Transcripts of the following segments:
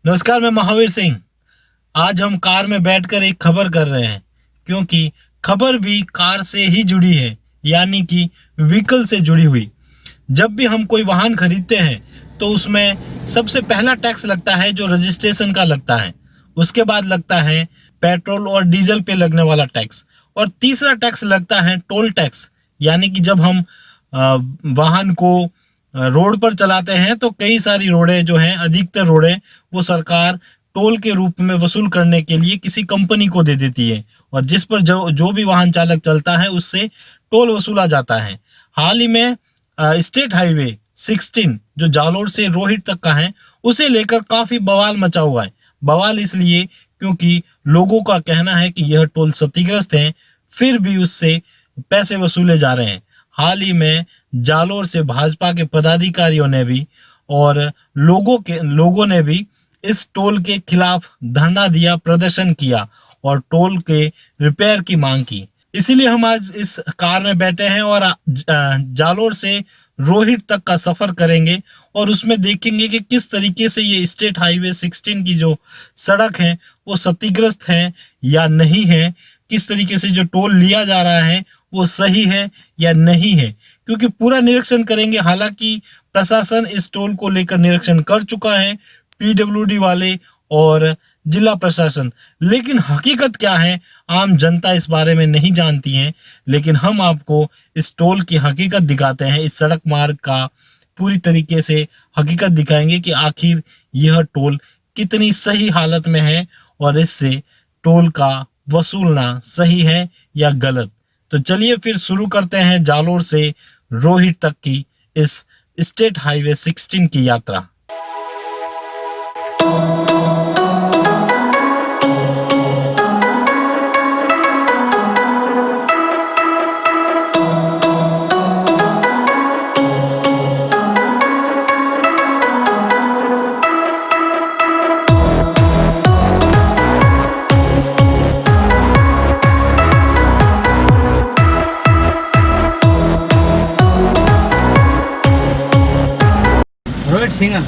नमस्कार, मैं महावीर सिंह। आज हम कार में बैठकर एक खबर कर रहे हैं, क्योंकि खबर भी कार से ही जुड़ी है, यानी कि व्हीकल से जुड़ी हुई। जब भी हम कोई वाहन खरीदते हैं तो उसमें सबसे पहला टैक्स लगता है जो रजिस्ट्रेशन का लगता है। उसके बाद लगता है पेट्रोल और डीजल पे लगने वाला टैक्स, और तीसरा टैक्स लगता है टोल टैक्स। यानी कि जब हम वाहन को रोड पर चलाते हैं तो कई सारी रोडें जो हैं, अधिकतर रोडें, वो सरकार टोल के रूप में वसूल करने के लिए किसी कंपनी को दे देती है, और जिस पर जो भी वाहन चालक चलता है उससे टोल वसूला जाता है। हाल ही में स्टेट हाईवे 16 जो जालोर से रोहित तक का है, उसे लेकर काफी बवाल मचा हुआ है। बवाल इसलिए क्योंकि लोगों का कहना है कि यह टोल क्षतिग्रस्त है, फिर भी उससे पैसे वसूले जा रहे हैं। हाल ही में जालोर से भाजपा के पदाधिकारियों ने भी और लोगों ने भी इस टोल के खिलाफ धरना दिया, प्रदर्शन किया और टोल के रिपेयर की मांग की। इसीलिए हम आज इस कार में बैठे हैं और जालोर से रोहित तक का सफर करेंगे और उसमें देखेंगे कि किस तरीके से ये स्टेट हाईवे 16 की जो सड़क है वो क्षतिग्रस्त है या नहीं है, किस तरीके से जो टोल लिया जा रहा है वो सही है या नहीं है, क्योंकि पूरा निरीक्षण करेंगे। हालांकि प्रशासन इस टोल को लेकर निरीक्षण कर चुका है, पीडब्ल्यूडी वाले और जिला प्रशासन, लेकिन हकीकत क्या है आम जनता इस बारे में नहीं जानती है। लेकिन हम आपको इस टोल की हकीकत दिखाते हैं, इस सड़क मार्ग का पूरी तरीके से हकीकत दिखाएंगे कि आखिर यह टोल कितनी सही हालत में है और इससे टोल का वसूलना सही है या गलत। तो चलिए फिर शुरू करते हैं जालोर से रोहित तक की इस स्टेट हाईवे 16 की यात्रा। रोहित सिंह।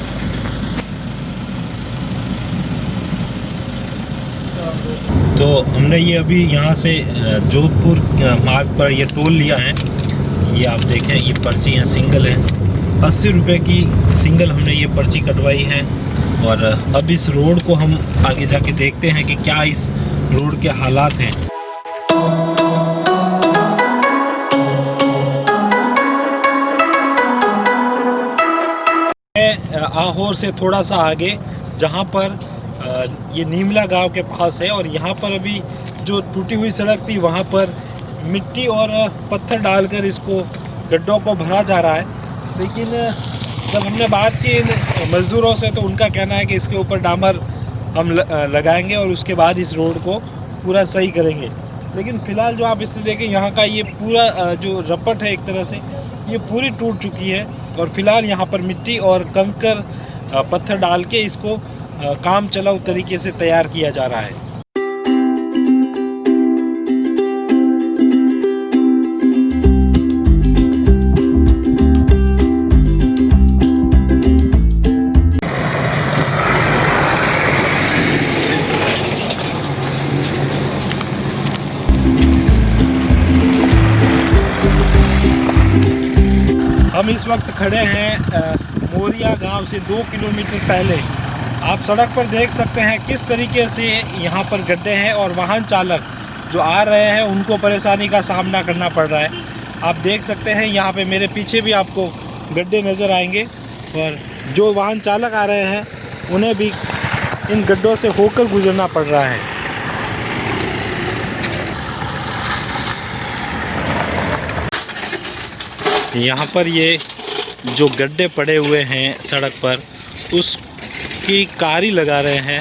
तो हमने ये अभी यहाँ से जोधपुर मार्ग पर ये टोल लिया है। ये आप देखें, ये पर्ची है, सिंगल है, 80 रुपये की सिंगल हमने ये पर्ची कटवाई है। और अब इस रोड को हम आगे जाके देखते हैं कि क्या इस रोड के हालात हैं। आहोर से थोड़ा सा आगे, जहाँ पर ये नीमला गांव के पास है, और यहाँ पर अभी जो टूटी हुई सड़क थी वहाँ पर मिट्टी और पत्थर डालकर इसको गड्ढों को भरा जा रहा है। लेकिन जब हमने बात की मज़दूरों से तो उनका कहना है कि इसके ऊपर डामर हम लगाएंगे और उसके बाद इस रोड को पूरा सही करेंगे। लेकिन फ़िलहाल जो आप इससे देखें, यहाँ का ये पूरा जो रपट है एक तरह से ये पूरी टूट चुकी है, और फिलहाल यहाँ पर मिट्टी और कंकर पत्थर डाल के इसको काम चलाऊ तरीके से तैयार किया जा रहा है। हम इस वक्त खड़े हैं मोरिया गांव से 2 किलोमीटर पहले। आप सड़क पर देख सकते हैं किस तरीके से यहाँ पर गड्ढे हैं, और वाहन चालक जो आ रहे हैं उनको परेशानी का सामना करना पड़ रहा है। आप देख सकते हैं यहाँ पे मेरे पीछे भी आपको गड्ढे नज़र आएंगे, और जो वाहन चालक आ रहे हैं उन्हें भी इन गड्ढों से होकर गुजरना पड़ रहा है। यहाँ पर ये जो गड्ढे पड़े हुए हैं सड़क पर, उसकी कारी लगा रहे हैं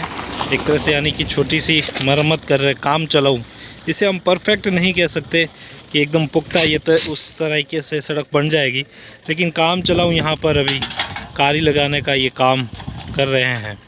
एक तरह से, यानी कि छोटी सी मरम्मत कर रहे, काम चलाऊँ। इसे हम परफेक्ट नहीं कह सकते कि एकदम पुख्ता ये तो उस तरीके से सड़क बन जाएगी, लेकिन काम चलाऊँ यहाँ पर अभी कारी लगाने का ये काम कर रहे हैं।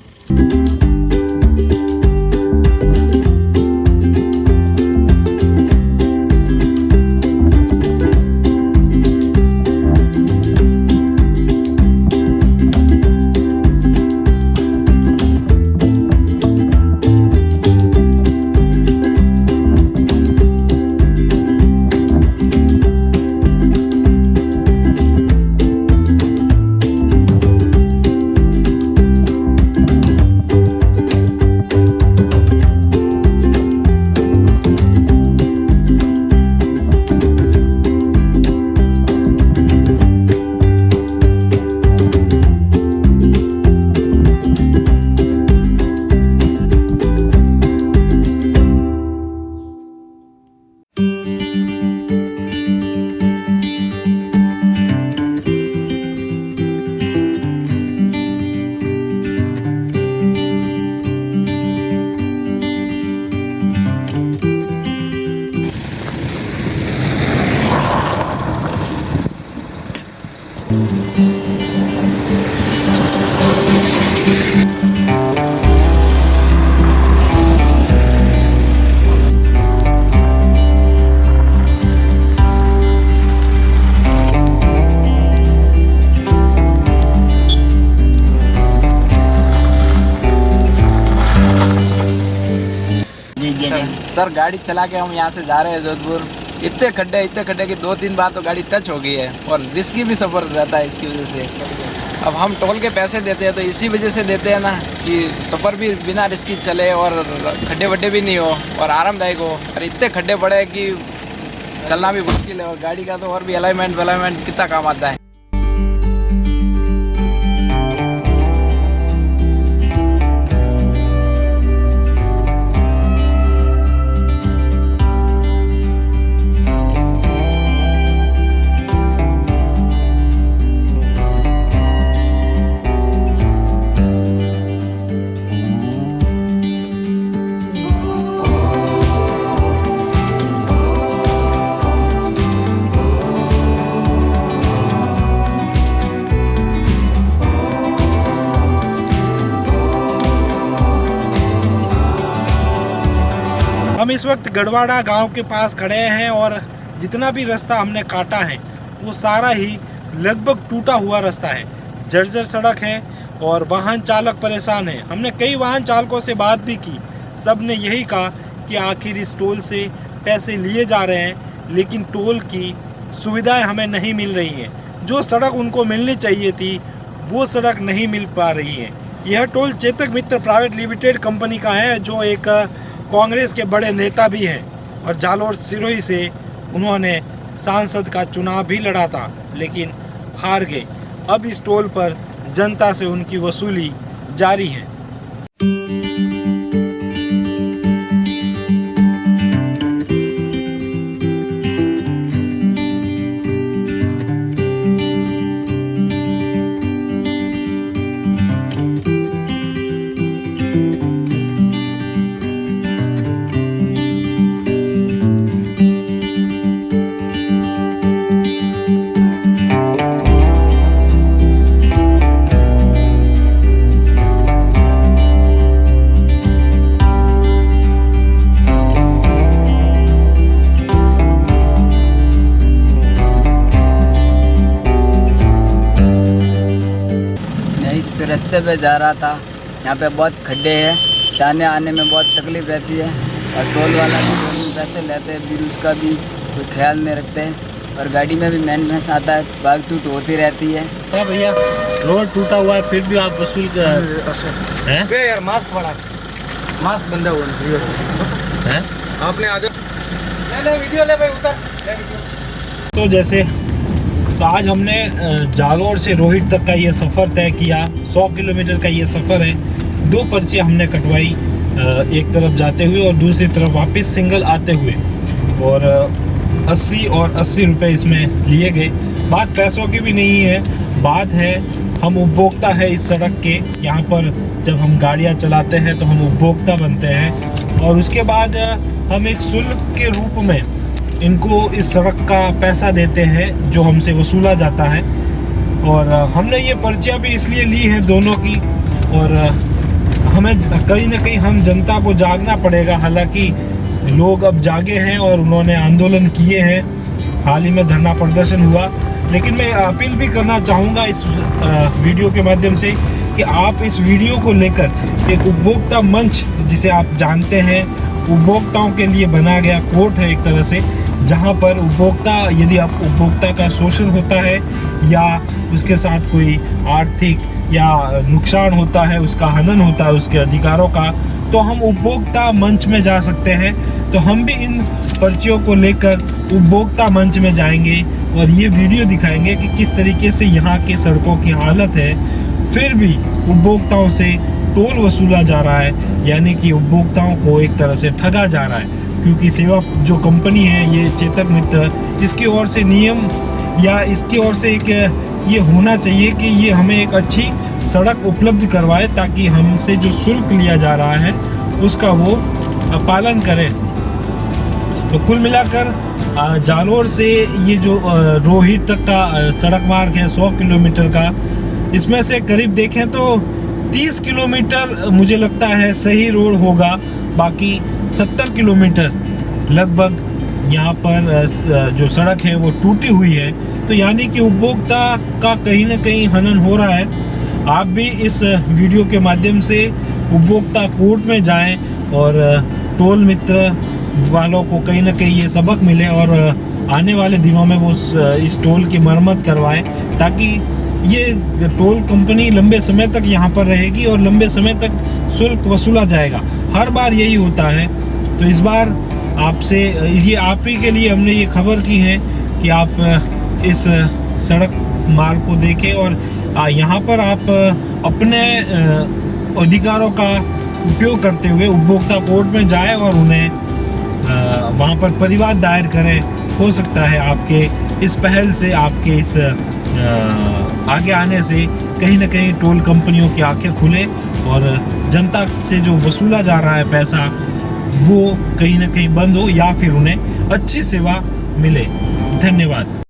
सर गाड़ी चला के हम यहाँ से जा रहे हैं जोधपुर, इतने खड्डे कि 2-3 बार तो गाड़ी टच हो गई है और रिस्की भी सफ़र रहता है इसकी वजह से। अब हम टोल के पैसे देते हैं तो इसी वजह से देते हैं ना कि सफ़र भी बिना रिस्की चले और खड्डे वड्डे भी नहीं हो और आरामदायक हो। और इतने खड्डे पड़े हैं कि चलना भी मुश्किल है और गाड़ी का तो और भी अलाइनमेंट कितना काम आता है। हम इस वक्त गढ़वाड़ा गांव के पास खड़े हैं और जितना भी रास्ता हमने काटा है वो सारा ही लगभग टूटा हुआ रास्ता है, जर्जर सड़क है और वाहन चालक परेशान है। हमने कई वाहन चालकों से बात भी की, सब ने यही कहा कि आखिर इस टोल से पैसे लिए जा रहे हैं लेकिन टोल की सुविधाएं हमें नहीं मिल रही हैं। जो सड़क उनको मिलनी चाहिए थी वो सड़क नहीं मिल पा रही है। यह टोल चेतक मित्र प्राइवेट लिमिटेड कंपनी का है, जो एक कांग्रेस के बड़े नेता भी हैं और जालोर सिरोही से उन्होंने सांसद का चुनाव भी लड़ा था लेकिन हार गए। अब इस टोल पर जनता से उनकी वसूली जारी है। इस रास्ते पे जा रहा था, यहाँ पे बहुत खड्डे हैं, जाने आने में बहुत तकलीफ रहती है और टोल वाला भी टोल पैसे लेते हैं फिर उसका भी कोई ख्याल नहीं रखते हैं और गाड़ी में भी मेंटेनेंस आता है, भाग टूट होती रहती है। भैया रोड टूटा हुआ है फिर भी आप वसूल कर यार मास्क वाला मास्क बंदा हुआ हैं? आपने आगे ले वीडियो ले भाई उतर। तो जैसे तो आज हमने जालोर से रोहित तक का ये सफ़र तय किया। 100 किलोमीटर का ये सफ़र है। 2 पर्ची हमने कटवाई, एक तरफ जाते हुए और दूसरी तरफ वापस सिंगल आते हुए, और 80 और 80 रुपये इसमें लिए गए। बात पैसों की भी नहीं है, बात है हम उपभोक्ता है इस सड़क के। यहाँ पर जब हम गाड़ियाँ चलाते हैं तो हम उपभोक्ता बनते हैं और उसके बाद हम एक शुल्क के रूप में इनको इस सड़क का पैसा देते हैं जो हमसे वसूला जाता है। और हमने ये पर्चियाँ भी इसलिए ली हैं दोनों की, और हमें कहीं ना कहीं हम जनता को जागना पड़ेगा। हालांकि लोग अब जागे हैं और उन्होंने आंदोलन किए हैं, हाल ही में धरना प्रदर्शन हुआ, लेकिन मैं अपील भी करना चाहूँगा इस वीडियो के माध्यम से कि आप इस वीडियो को लेकर एक उपभोक्ता मंच, जिसे आप जानते हैं उपभोक्ताओं के लिए बना गया कोर्ट है एक तरह से, जहां पर उपभोक्ता, यदि आप उपभोक्ता का शोषण होता है या उसके साथ कोई आर्थिक या नुकसान होता है, उसका हनन होता है उसके अधिकारों का, तो हम उपभोक्ता मंच में जा सकते हैं। तो हम भी इन पर्चियों को लेकर उपभोक्ता मंच में जाएंगे और ये वीडियो दिखाएंगे कि किस तरीके से यहाँ के सड़कों की हालत है, फिर भी उपभोक्ताओं से टोल वसूला जा रहा है, यानी कि उपभोक्ताओं को एक तरह से ठगा जा रहा है। क्योंकि सेवा जो कंपनी है ये चेतक मित्र, इसकी ओर से नियम या इसकी ओर से एक ये होना चाहिए कि ये हमें एक अच्छी सड़क उपलब्ध करवाए ताकि हमसे जो शुल्क लिया जा रहा है उसका वो पालन करें। तो कुल मिलाकर जालोर से ये जो रोहित तक का सड़क मार्ग है 100 किलोमीटर का, इसमें से करीब देखें तो 30 किलोमीटर मुझे लगता है सही रोड होगा, बाकी 70 किलोमीटर लगभग यहाँ पर जो सड़क है वो टूटी हुई है। तो यानी कि उपभोक्ता का कहीं ना कहीं हनन हो रहा है। आप भी इस वीडियो के माध्यम से उपभोक्ता कोर्ट में जाएं और टोल मित्र वालों को कहीं ना कहीं ये सबक मिले और आने वाले दिनों में वो इस टोल की मरम्मत करवाएं, ताकि ये टोल कंपनी लंबे समय तक यहाँ पर रहेगी और लंबे समय तक शुल्क वसूला जाएगा। हर बार यही होता है। तो इस बार आपसे ये आप ही के लिए हमने ये खबर की है कि आप इस सड़क मार्ग को देखें और यहाँ पर आप अपने अधिकारों का उपयोग करते हुए उपभोक्ता कोर्ट में जाएं और उन्हें वहाँ पर परिवाद दायर करें। हो सकता है आपके इस पहल से, आपके इस आगे आने से कहीं ना कहीं टोल कंपनियों की आंखें खुले और जनता से जो वसूला जा रहा है पैसा वो कहीं ना कहीं बंद हो या फिर उन्हें अच्छी सेवा मिले। धन्यवाद।